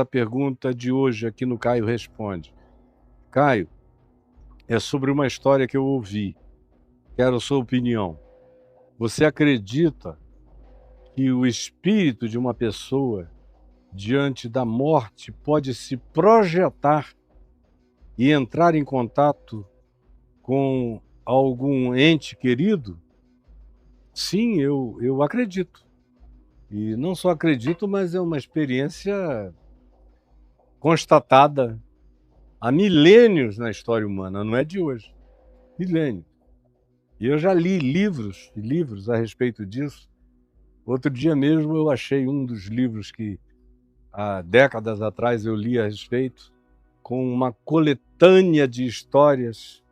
A pergunta de hoje aqui no Caio Responde. Caio, é sobre uma história que eu ouvi. Quero a sua opinião. Você acredita que o espírito de uma pessoa, diante da morte, pode se projetar e entrar em contato com algum ente querido? Sim, eu acredito. E não só acredito, mas é uma experiência constatada há milênios na história humana, não é de hoje. Milênios. E eu já li livros e livros a respeito disso. Outro dia mesmo eu achei um dos livros que há décadas atrás eu li a respeito, com uma coletânea de histórias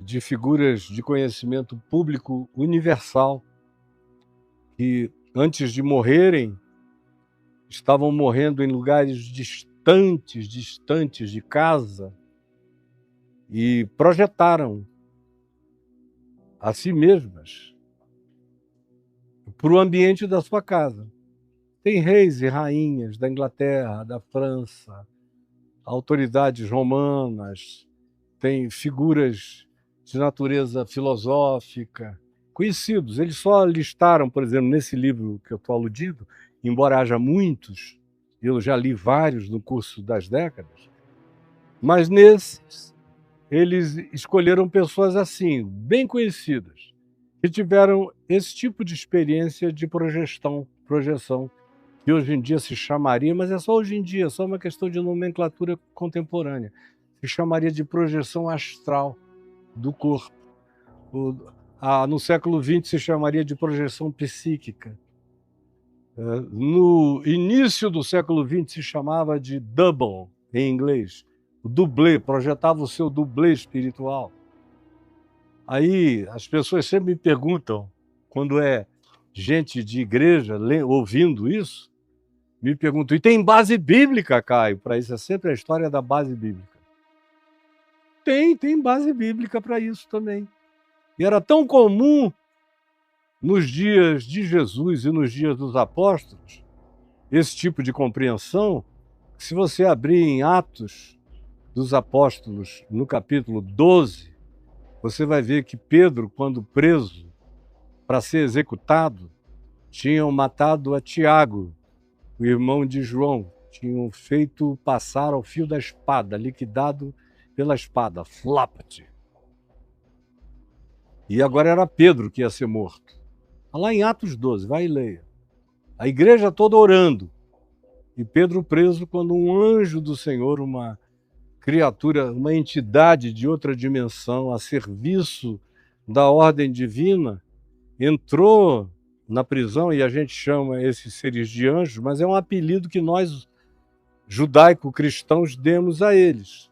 de figuras de conhecimento público universal que, antes de morrerem, estavam morrendo em lugares distantes de casa e projetaram a si mesmas para o ambiente da sua casa. Tem reis e rainhas da Inglaterra, da França, autoridades romanas, tem figuras de natureza filosófica, conhecidos. Eles só listaram, por exemplo, nesse livro que eu estou aludindo, embora haja muitos, eu já li vários no curso das décadas, mas nesses eles escolheram pessoas assim, bem conhecidas, que tiveram esse tipo de experiência de projeção, que hoje em dia se chamaria, mas é só hoje em dia, só uma questão de nomenclatura contemporânea, se chamaria de projeção astral do corpo. No século XX se chamaria de projeção psíquica. No início do século XX se chamava de double, em inglês. O dublê, projetava o seu dublê espiritual. Aí as pessoas sempre me perguntam, quando é gente de igreja ouvindo isso, me perguntam, e tem base bíblica, Caio? Para isso é sempre a história da base bíblica. Tem base bíblica para isso também. E era tão comum nos dias de Jesus e nos dias dos apóstolos, esse tipo de compreensão, que se você abrir em Atos dos Apóstolos, no capítulo 12, você vai ver que Pedro, quando preso para ser executado, tinham matado a Tiago, o irmão de João, tinham feito passar ao fio da espada, liquidado pela espada, flapat. E agora era Pedro que ia ser morto. Lá em Atos 12, vai e leia. A igreja toda orando. E Pedro preso quando um anjo do Senhor, uma criatura, uma entidade de outra dimensão, a serviço da ordem divina, entrou na prisão, e a gente chama esses seres de anjos, mas é um apelido que nós, judaico-cristãos, demos a eles.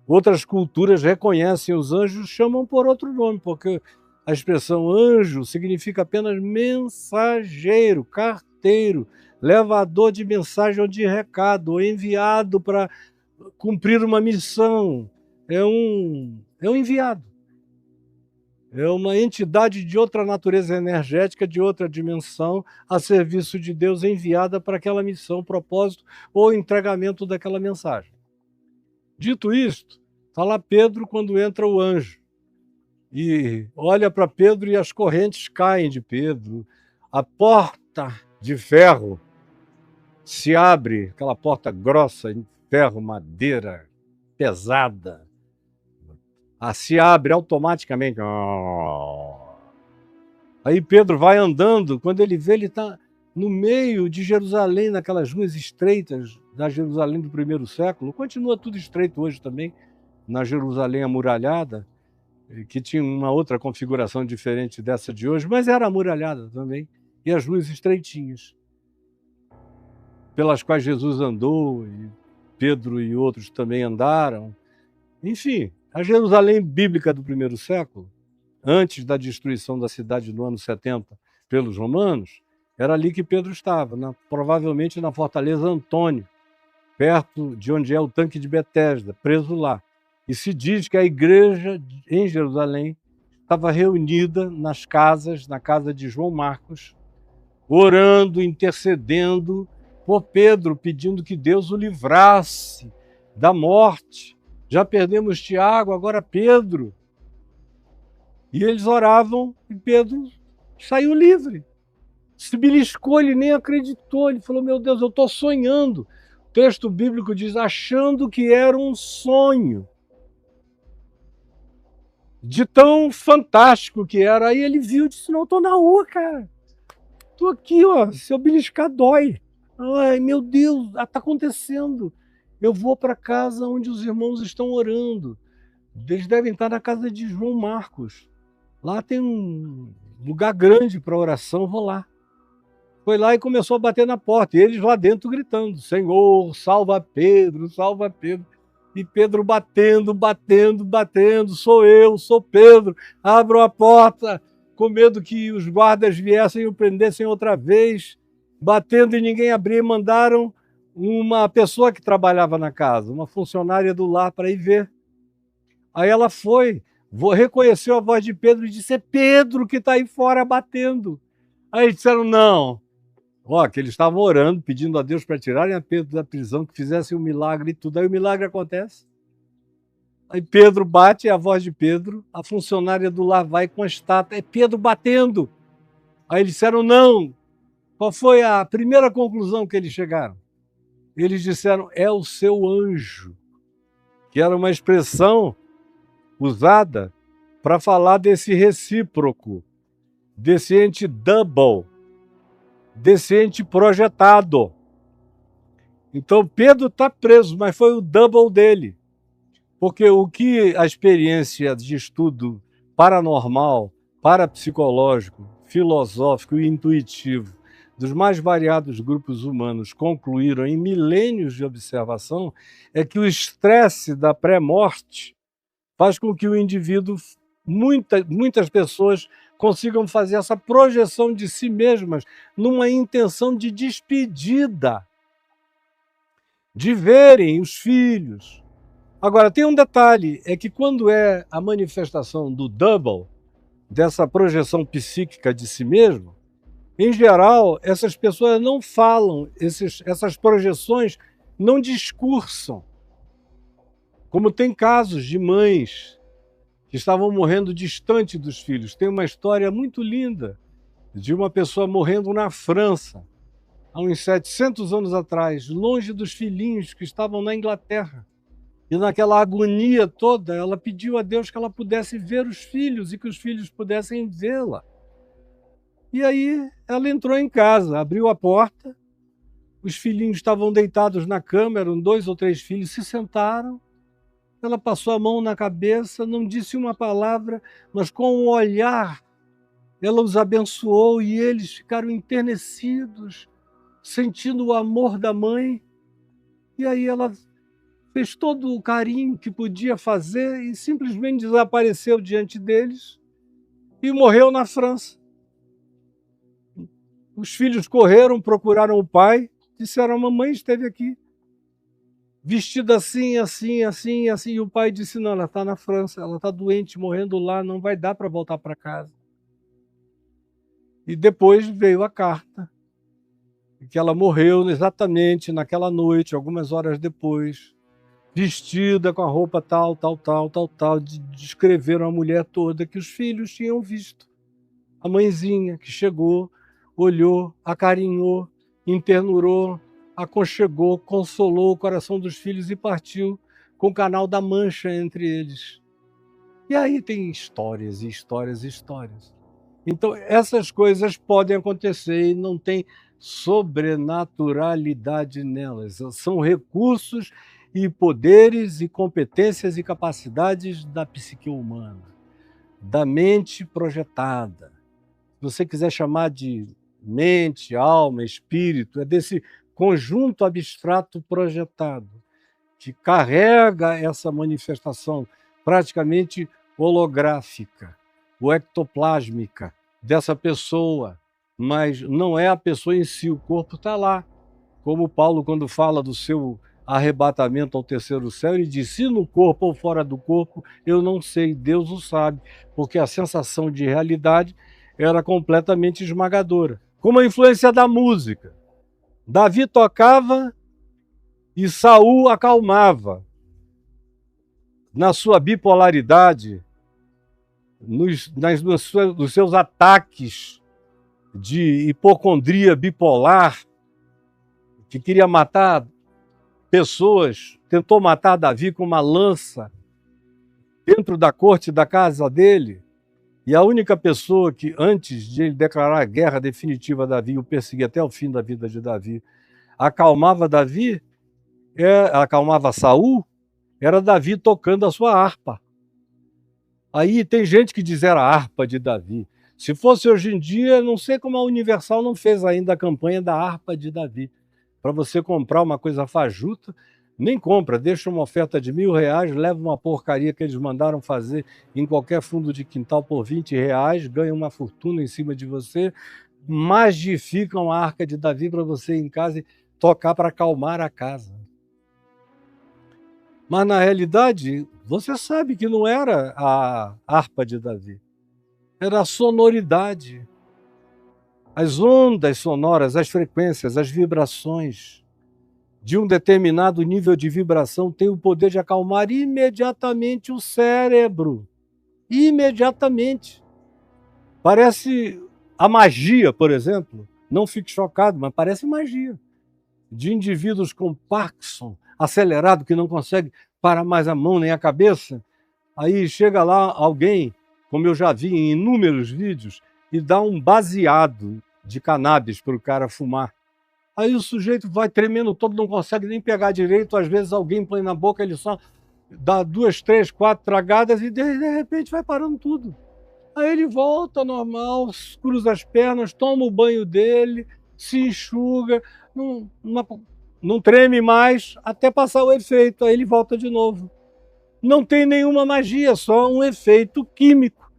Outras culturas reconhecem os anjos, chamam por outro nome, porque a expressão anjo significa apenas mensageiro, carteiro, levador de mensagem ou de recado, ou enviado para cumprir uma missão. É um enviado. É uma entidade de outra natureza energética, de outra dimensão, a serviço de Deus, enviada para aquela missão, propósito ou entregamento daquela mensagem. Dito isto, está lá Pedro quando entra o anjo. E olha para Pedro e as correntes caem de Pedro. A porta de ferro se abre, aquela porta grossa, de ferro, madeira, pesada. Se abre automaticamente. Aí Pedro vai andando, quando ele vê, ele está no meio de Jerusalém, naquelas ruas estreitas da Jerusalém do primeiro século. Continua tudo estreito hoje também, na Jerusalém amuralhada, que tinha uma outra configuração diferente dessa de hoje, mas era amuralhada também, e as ruas estreitinhas, pelas quais Jesus andou, e Pedro e outros também andaram. Enfim, a Jerusalém bíblica do primeiro século, antes da destruição da cidade no ano 70 pelos romanos, era ali que Pedro estava, provavelmente na fortaleza Antônio, perto de onde é o tanque de Betesda, preso lá. E se diz que a igreja em Jerusalém estava reunida nas casas, na casa de João Marcos, orando, intercedendo por Pedro, pedindo que Deus o livrasse da morte. Já perdemos Tiago, agora Pedro. E eles oravam e Pedro saiu livre. Se beliscou, ele nem acreditou. Ele falou, meu Deus, eu estou sonhando. O texto bíblico diz, achando que era um sonho. De tão fantástico que era. Aí ele viu e disse, não, estou na rua, cara. Estou aqui, ó, se eu beliscar dói. Ai, meu Deus, está acontecendo. Eu vou para casa onde os irmãos estão orando. Eles devem estar na casa de João Marcos. Lá tem um lugar grande para oração, vou lá. Foi lá e começou a bater na porta. E eles lá dentro gritando, Senhor, salva Pedro, salva Pedro. E Pedro batendo, sou eu, sou Pedro, abram a porta, com medo que os guardas viessem e o prendessem outra vez, batendo e ninguém abria, mandaram uma pessoa que trabalhava na casa, uma funcionária do lar, para ir ver. Aí ela foi, reconheceu a voz de Pedro e disse, é Pedro que está aí fora batendo. Aí disseram, não. Ó, que eles estavam orando, pedindo a Deus para tirarem a Pedro da prisão, que fizessem um milagre e tudo. Aí o milagre acontece. Aí Pedro bate, é a voz de Pedro, a funcionária do lar vai com a estátua, é Pedro batendo. Aí eles disseram, não. Qual foi a primeira conclusão que eles chegaram? Eles disseram, é o seu anjo, que era uma expressão usada para falar desse recíproco, desse ente double, desse ente projetado. Então Pedro está preso, mas foi o double dele. Porque o que a experiência de estudo paranormal, parapsicológico, filosófico e intuitivo dos mais variados grupos humanos concluíram em milênios de observação é que o estresse da pré-morte faz com que o indivíduo, muitas pessoas, consigam fazer essa projeção de si mesmas numa intenção de despedida, de verem os filhos. Agora, tem um detalhe, é que quando é a manifestação do double, dessa projeção psíquica de si mesmo, em geral, essas pessoas não falam, essas projeções não discursam. Como tem casos de mães que estavam morrendo distante dos filhos. Tem uma história muito linda de uma pessoa morrendo na França, há uns 700 anos atrás, longe dos filhinhos que estavam na Inglaterra. E naquela agonia toda, ela pediu a Deus que ela pudesse ver os filhos e que os filhos pudessem vê-la. E aí ela entrou em casa, abriu a porta, os filhinhos estavam deitados na cama, eram 2 ou 3 filhos, se sentaram. Ela passou a mão na cabeça, não disse uma palavra, mas com um olhar ela os abençoou e eles ficaram enternecidos, sentindo o amor da mãe. E aí ela fez todo o carinho que podia fazer e simplesmente desapareceu diante deles e morreu na França. Os filhos correram, procuraram o pai, disseram, a mamãe esteve aqui, vestida assim, assim, assim, assim. E o pai disse, não, ela está na França, ela está doente, morrendo lá, não vai dar para voltar para casa. E depois veio a carta, que ela morreu exatamente naquela noite, algumas horas depois, vestida com a roupa tal, descreveram a mulher toda que os filhos tinham visto. A mãezinha que chegou, olhou, acarinhou, internurou, aconchegou, consolou o coração dos filhos e partiu com o canal da Mancha entre eles. E aí tem histórias e histórias e histórias. Então essas coisas podem acontecer e não tem sobrenaturalidade nelas. São recursos e poderes e competências e capacidades da psique humana, da mente projetada. Se você quiser chamar de mente, alma, espírito, é desse conjunto abstrato projetado que carrega essa manifestação praticamente holográfica, ou ectoplásmica dessa pessoa, mas não é a pessoa em si, o corpo está lá. Como Paulo, quando fala do seu arrebatamento ao terceiro céu, ele diz, se no corpo ou fora do corpo, eu não sei, Deus o sabe, porque a sensação de realidade era completamente esmagadora. Como a influência da música. Davi tocava e Saul acalmava. Na sua bipolaridade, nos seus ataques de hipocondria bipolar, que queria matar pessoas, tentou matar Davi com uma lança dentro da corte da casa dele. E a única pessoa que, antes de ele declarar a guerra definitiva a Davi, o perseguia até o fim da vida de Davi, acalmava Davi, acalmava Saul, era Davi tocando a sua harpa. Aí tem gente que diz era a harpa de Davi. Se fosse hoje em dia, não sei como a Universal não fez ainda a campanha da harpa de Davi. Para você comprar uma coisa fajuta, nem compra, deixa uma oferta de R$1.000, leva uma porcaria que eles mandaram fazer em qualquer fundo de quintal por R$20, ganha uma fortuna em cima de você, magificam a arca de Davi para você ir em casa e tocar para acalmar a casa. Mas na realidade, você sabe que não era a harpa de Davi, era a sonoridade, as ondas sonoras, as frequências, as vibrações de um determinado nível de vibração tem o poder de acalmar imediatamente o cérebro. Imediatamente. Parece a magia, por exemplo, não fique chocado, mas parece magia, de indivíduos com Parkinson acelerado, que não consegue parar mais a mão nem a cabeça. Aí chega lá alguém, como eu já vi em inúmeros vídeos, e dá um baseado de cannabis para o cara fumar. Aí o sujeito vai tremendo todo, não consegue nem pegar direito, às vezes alguém põe na boca, ele só dá 2, 3, 4 tragadas e de repente vai parando tudo. Aí ele volta normal, cruza as pernas, toma o banho dele, se enxuga, não treme mais, até passar o efeito, aí ele volta de novo. Não tem nenhuma magia, só um efeito químico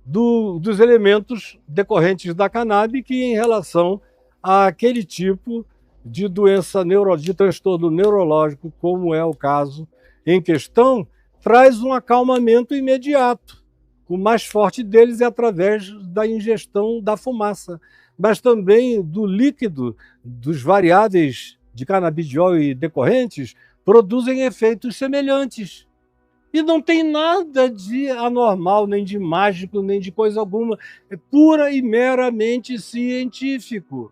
dos elementos decorrentes da cannabis, que em relação àquele tipo de doença, de transtorno neurológico, como é o caso em questão, traz um acalmamento imediato. O mais forte deles é através da ingestão da fumaça, mas também do líquido, dos variáveis de canabidiol e decorrentes, produzem efeitos semelhantes. E não tem nada de anormal, nem de mágico, nem de coisa alguma. É pura e meramente científico.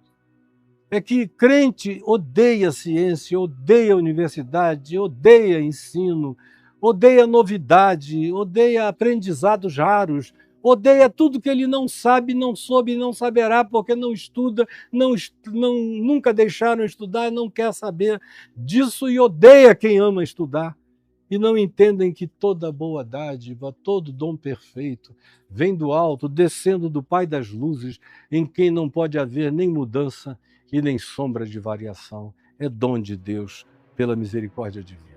É que crente odeia ciência, odeia universidade, odeia ensino, odeia novidade, odeia aprendizados raros, odeia tudo que ele não sabe, não soube, não saberá, porque não estuda, nunca deixaram estudar, não quer saber disso e odeia quem ama estudar. E não entendem que toda boa dádiva, todo dom perfeito, vem do alto, descendo do Pai das luzes, em quem não pode haver nem mudança e nem sombra de variação. É dom de Deus, pela misericórdia divina.